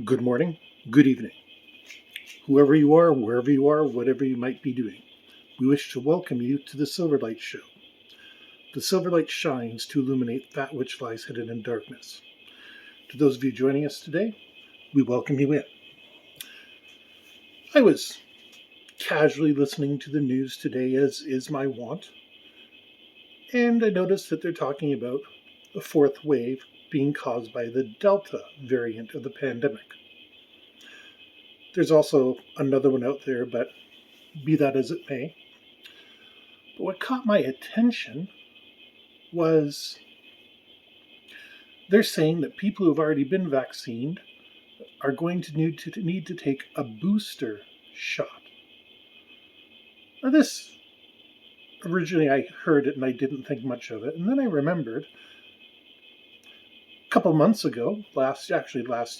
Good morning, good evening. Whoever you are, wherever you are, whatever you might be doing, we wish to welcome you to the Silverlight Show. The Silverlight shines to illuminate that which lies hidden in darkness. To those of you joining us today, we welcome you in. I was casually listening to the news today, as is my wont, and I noticed that they're talking about a fourth wave being caused by the Delta variant of the pandemic. There's also another one out there, but be that as it may. But what caught my attention was they're saying that people who have already been vaccinated are going to need to take a booster shot. Now, this originally I heard it and I didn't think much of it, and then I remembered a couple months ago, last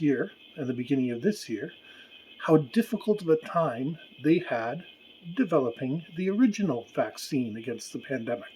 year and the beginning of this year, how difficult of a time they had developing the original vaccine against the pandemic.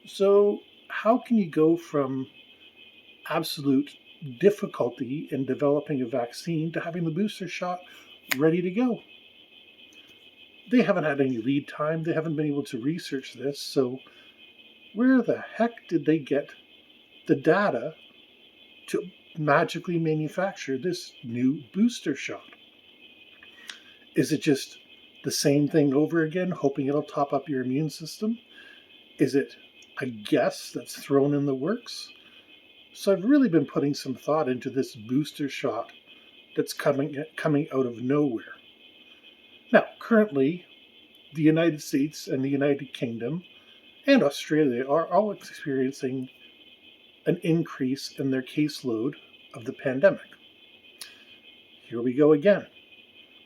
So, how can you go from absolute difficulty in developing a vaccine to having the booster shot ready to go? They haven't had any lead time. They haven't been able to research this. So where the heck did they get the data to magically manufacture this new booster shot? Is it just the same thing over again, hoping it'll top up your immune system? Is it a guess that's thrown in the works? So I've really been putting some thought into this booster shot that's coming out of nowhere. Now, currently, the United States and the United Kingdom and Australia are all experiencing an increase in their caseload of the pandemic. Here we go again.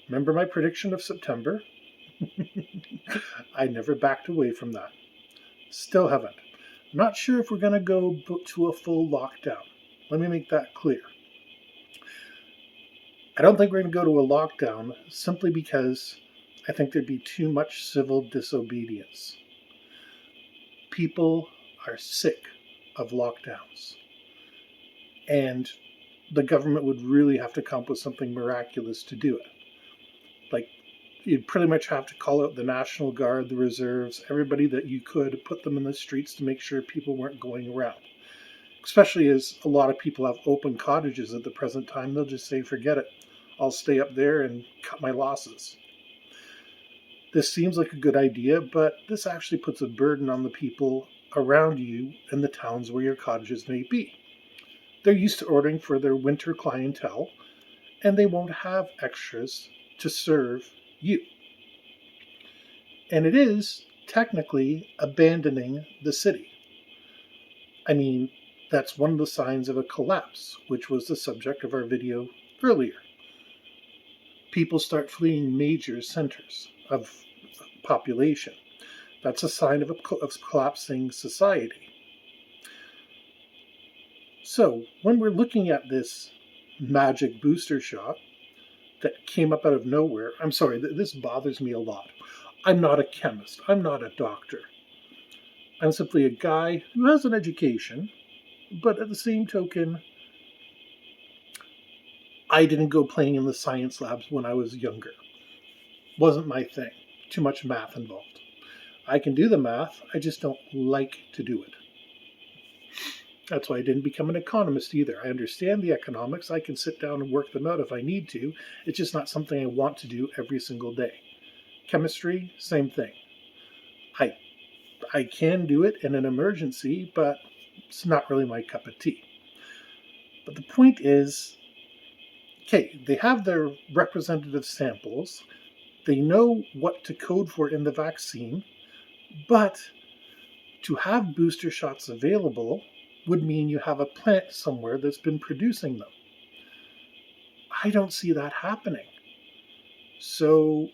Remember my prediction of September? I never backed away from that. Still haven't. Not sure if we're going to go to a full lockdown. Let me make that clear. I don't think we're going to go to a lockdown simply because I think there'd be too much civil disobedience. People are sick of lockdowns. And the government would really have to come up with something miraculous to do it. Like, you'd pretty much have to call out the National Guard, the reserves, everybody that you could, put them in the streets to make sure people weren't going around. Especially as a lot of people have open cottages at the present time, they'll just say, forget it, I'll stay up there and cut my losses. This seems like a good idea, but this actually puts a burden on the people around you in the towns where your cottages may be. They're used to ordering for their winter clientele, and they won't have extras to serve you. And it is technically abandoning the city. I mean, that's one of the signs of a collapse, which was the subject of our video earlier. People start fleeing major centers of population. That's a sign of a collapsing society. So, when we're looking at this magic booster shot that came up out of nowhere, I'm sorry, this bothers me a lot. I'm not a chemist. I'm not a doctor. I'm simply a guy who has an education, but at the same token, I didn't go playing in the science labs when I was younger. Wasn't my thing. Too much math involved. I can do the math, I just don't like to do it. That's why I didn't become an economist either. I understand the economics. I can sit down and work them out if I need to. It's just not something I want to do every single day. Chemistry, same thing. I can do it in an emergency, but it's not really my cup of tea. But the point is, okay, they have their representative samples. They know what to code for in the vaccine, but to have booster shots available would mean you have a plant somewhere that's been producing them. I don't see that happening. So,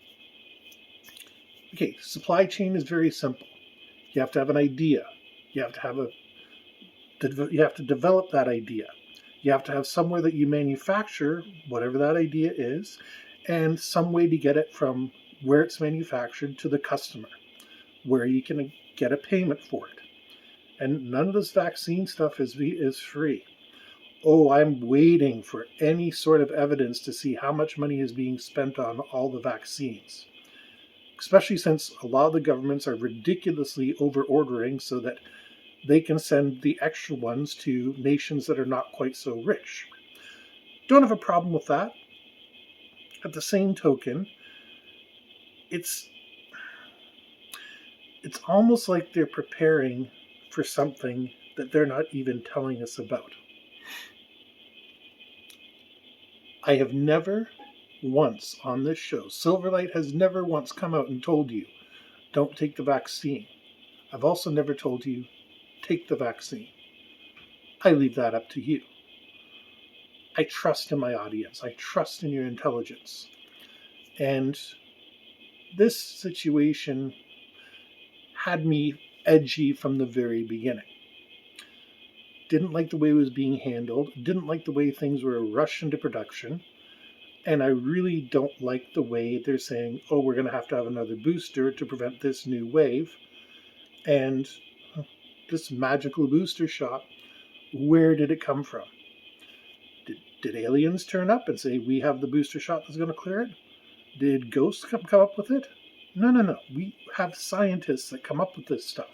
okay, supply chain is very simple. You have to have an idea. You have to develop that idea. You have to have somewhere that you manufacture whatever that idea is, and some way to get it from where it's manufactured to the customer, where you can get a payment for it. And none of this vaccine stuff is free. Oh, I'm waiting for any sort of evidence to see how much money is being spent on all the vaccines. Especially since a lot of the governments are ridiculously over ordering so that they can send the extra ones to nations that are not quite so rich. Don't have a problem with that. At the same token, it's almost like they're preparing for something that they're not even telling us about. I have never once on this show, Silverlight has never once come out and told you, don't take the vaccine. I've also never told you, take the vaccine. I leave that up to you. I trust in my audience. I trust in your intelligence. And this situation had me edgy from the very beginning. Didn't like the way it was being handled. Didn't like the way things were rushed into production. And I really don't like the way they're saying, oh, we're going to have another booster to prevent this new wave. And this magical booster shot, where did it come from? Did aliens turn up and say, we have the booster shot that's going to clear it? Did ghosts come up with it? No. We have scientists that come up with this stuff.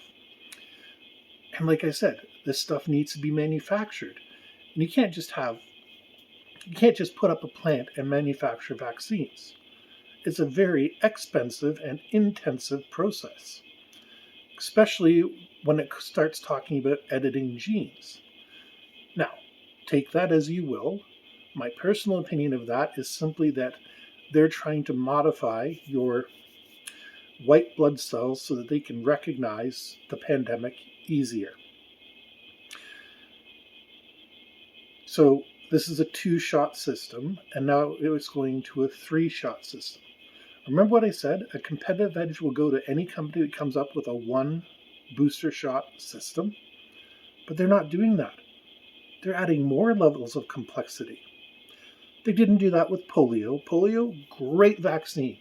And like I said, this stuff needs to be manufactured. And you can't just put up a plant and manufacture vaccines. It's a very expensive and intensive process, especially when it starts talking about editing genes. Now, take that as you will. My personal opinion of that is simply that they're trying to modify your white blood cells so that they can recognize the pandemic easier. So this is a 2-shot system, and now it's going to a 3-shot system. Remember what I said? A competitive edge will go to any company that comes up with a 1 booster shot system. But they're not doing that. They're adding more levels of complexity. They didn't do that with polio. Polio, great vaccine.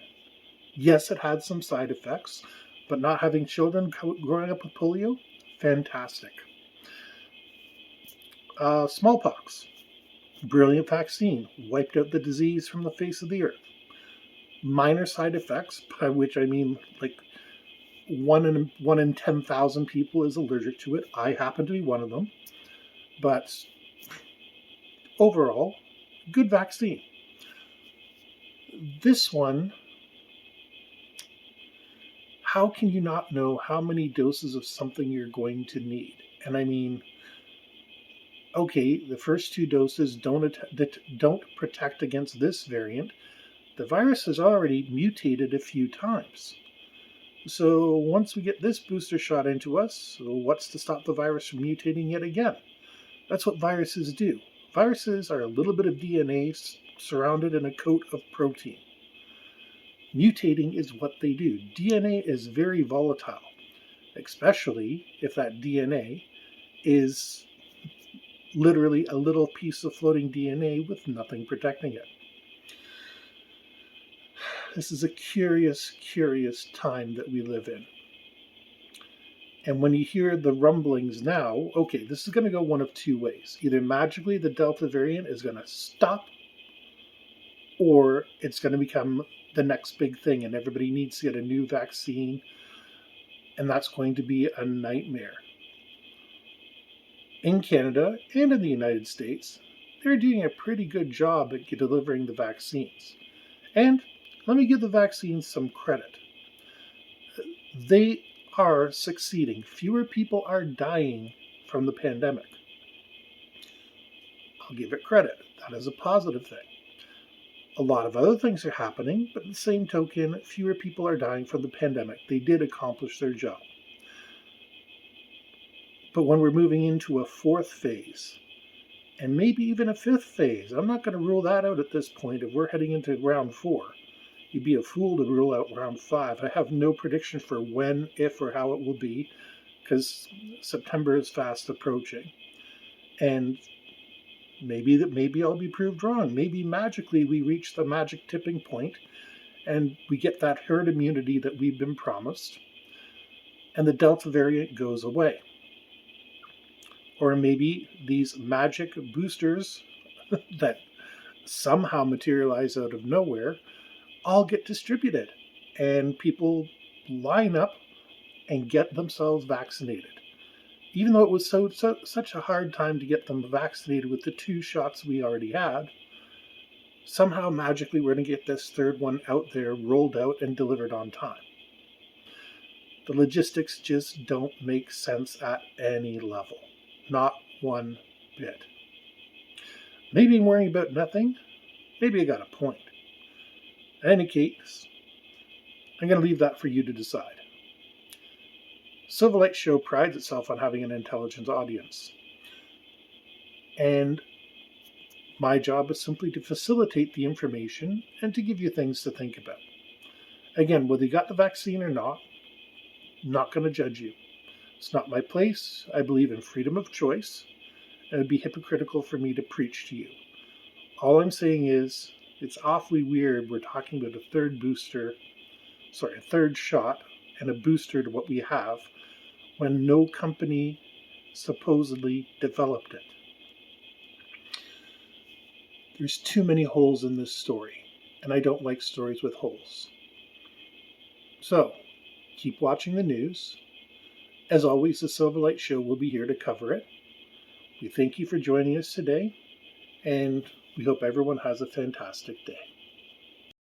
Yes, it had some side effects, but not having children growing up with polio, fantastic. Smallpox, brilliant vaccine, wiped out the disease from the face of the earth. Minor side effects, by which I mean like 1 in 10,000 people is allergic to it. I happen to be one of them. But overall, good vaccine. This one, how can you not know how many doses of something you're going to need? And I mean, okay, the first 2 doses don't protect against this variant. The virus has already mutated a few times. So once we get this booster shot into us, what's to stop the virus from mutating yet again? That's what viruses do. Viruses are a little bit of DNA surrounded in a coat of protein. Mutating is what they do. DNA is very volatile, especially if that DNA is literally a little piece of floating DNA with nothing protecting it. This is a curious, curious time that we live in. And when you hear the rumblings now, okay, this is going to go one of 2 ways. Either magically the Delta variant is going to stop, or it's going to become the next big thing and everybody needs to get a new vaccine, and that's going to be a nightmare. In Canada and in the United States, they're doing a pretty good job at delivering the vaccines. And let me give the vaccines some credit. They are succeeding. Fewer people are dying from the pandemic. I'll give it credit. That is a positive thing. A lot of other things are happening, but at the same token, fewer people are dying from the pandemic. They did accomplish their job. But when we're moving into a 4th phase, and maybe even a 5th phase, I'm not going to rule that out at this point. If we're heading into round 4, you'd be a fool to rule out round 5. I have no prediction for when, if, or how it will be, because September is fast approaching. And maybe I'll be proved wrong. Maybe magically we reach the magic tipping point and we get that herd immunity that we've been promised, and the Delta variant goes away. Or maybe these magic boosters that somehow materialize out of nowhere all get distributed and people line up and get themselves vaccinated. Even though it was such a hard time to get them vaccinated with the 2 shots we already had, somehow magically we're going to get this third one out there, rolled out, and delivered on time. The logistics just don't make sense at any level. Not one bit. Maybe I'm worrying about nothing. Maybe I got a point. In any case, I'm going to leave that for you to decide. Silverlight Show prides itself on having an intelligent audience. And my job is simply to facilitate the information and to give you things to think about. Again, whether you got the vaccine or not, I'm not going to judge you. It's not my place. I believe in freedom of choice, and it would be hypocritical for me to preach to you. All I'm saying is, it's awfully weird we're talking about a third shot and a booster to what we have when no company supposedly developed it. There's too many holes in this story, and I don't like stories with holes. So, keep watching the news. As always, the Silverlight Show will be here to cover it. We thank you for joining us today, and we hope everyone has a fantastic day.